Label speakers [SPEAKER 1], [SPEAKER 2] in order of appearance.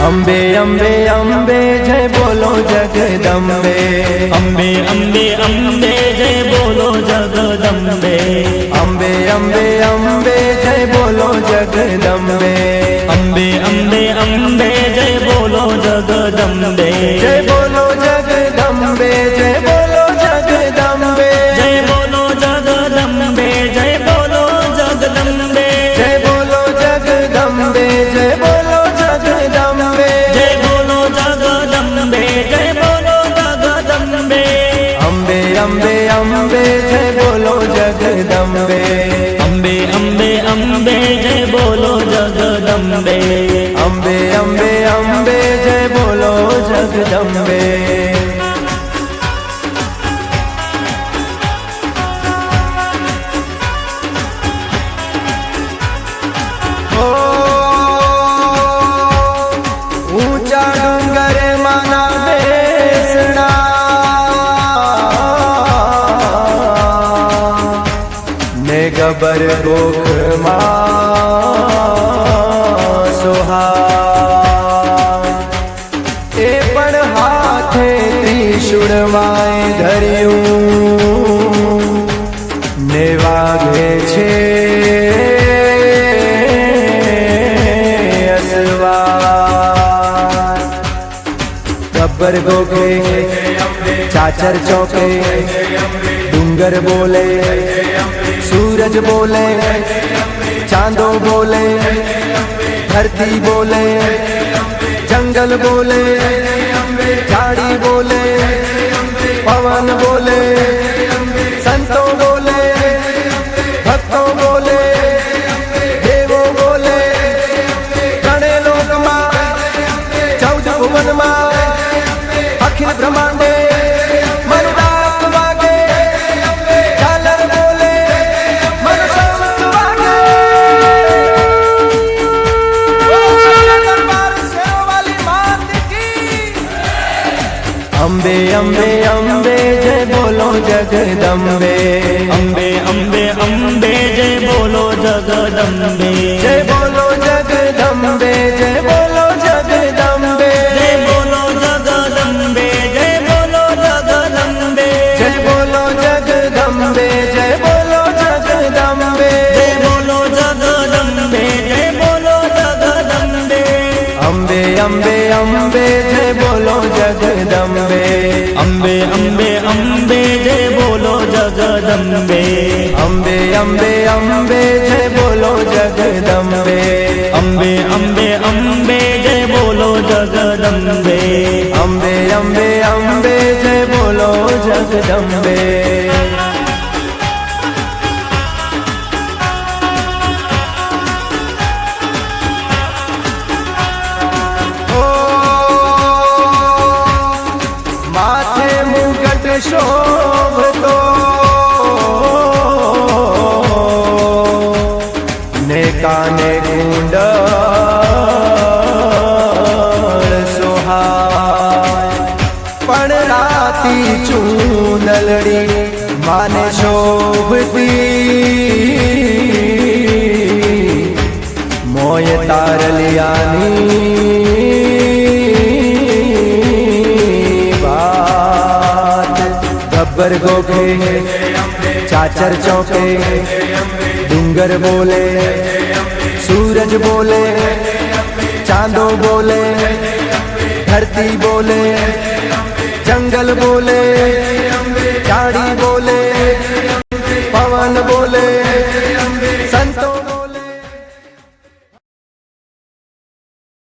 [SPEAKER 1] अम्बे अम्बे अम्बे जय बोलो जगदम्बे।
[SPEAKER 2] अम्बे अम्बे अम्बे जय बोलो जगदम्बे।
[SPEAKER 1] अम्बे अम्बे अम्बे जय बोलो जगदम्बे।
[SPEAKER 2] अम्बे अम्बे अम्बे जय बोलो जगदम्बे।
[SPEAKER 1] जय बोलो जगदम्बे जय बोलो जगदम्बे।
[SPEAKER 2] जय बोलो जगदम्बे जय बोलो जगदम्बे।
[SPEAKER 1] जय बोलो जगदम्बे जय बोलो जगदम्बे।
[SPEAKER 2] जय बोलो जगदम्बे जय बोलो जगदम्बे।
[SPEAKER 1] अम्बे अम्बे अम्बे जय बोलो जगदम्बे।
[SPEAKER 2] अम्बे अम्बे अम्बे जय बोलो जगदम्बे।
[SPEAKER 1] अम्बे अम्बे अम्बे जय बोलो जगदम्बे। ऊंचा डूंगर माना बेसना, ने गबर गोख सोहा। ए पण हाथे त्रिशूळ माय धर्યું, ने वागे छे गब्बर गोखे चाचर चौके। डूंगर बोले सूरज बोले, चांदो बोले धरती बोले, जंगल बोले झाड़ी बोले, पवन बोले संतों बोले, भक्तों बोले देवों बोले। गणे लोक मां 14 भुवन मां अखिल ब्रह्मांडे मनुडाक वागे, झालर बोले मनसंग वागे। दरबार शेरों वाली मात की। अम्बे अम्बे अम्बे जय बोलो जगदम्बे।
[SPEAKER 2] अम्बे अम्बे अम्बे जय बोलो जगदम्बे।
[SPEAKER 1] जय बोलो जगदम्बे जय बोलो जगदम्बे।
[SPEAKER 2] जय बोलो जगदम्बे जय बोलो जगदम्बे।
[SPEAKER 1] जय बोलो जगदम्बे जय बोलो जगदम्बे।
[SPEAKER 2] जय बोलो जगदम्बे जय बोलो जगदम्बे।
[SPEAKER 1] अम्बे अम्बे अम्बे जय बोलो जगदम्बे।
[SPEAKER 2] अम्बे अम्बे अम्बे जय बोलो जगदम्बे।
[SPEAKER 1] अम्बे अम्बे अम्बे जय बोलो जगदम्बे।
[SPEAKER 2] अम्बे अम्बे अम्बे जय बोलो जगदम्बे।
[SPEAKER 1] अम्बे अम्बे अम्बे जय बोलो जगदम्बे। माथे मुकुट शोभतो, ने काने कुंडल सोहाय। पण राती चूंदलड़ी माने शोभती, मोय तारलियानी गब्बर गोखे चाचर चौके। डूंगर बोले सूरज बोले, चांदो बोले धरती बोले, जंगल बोले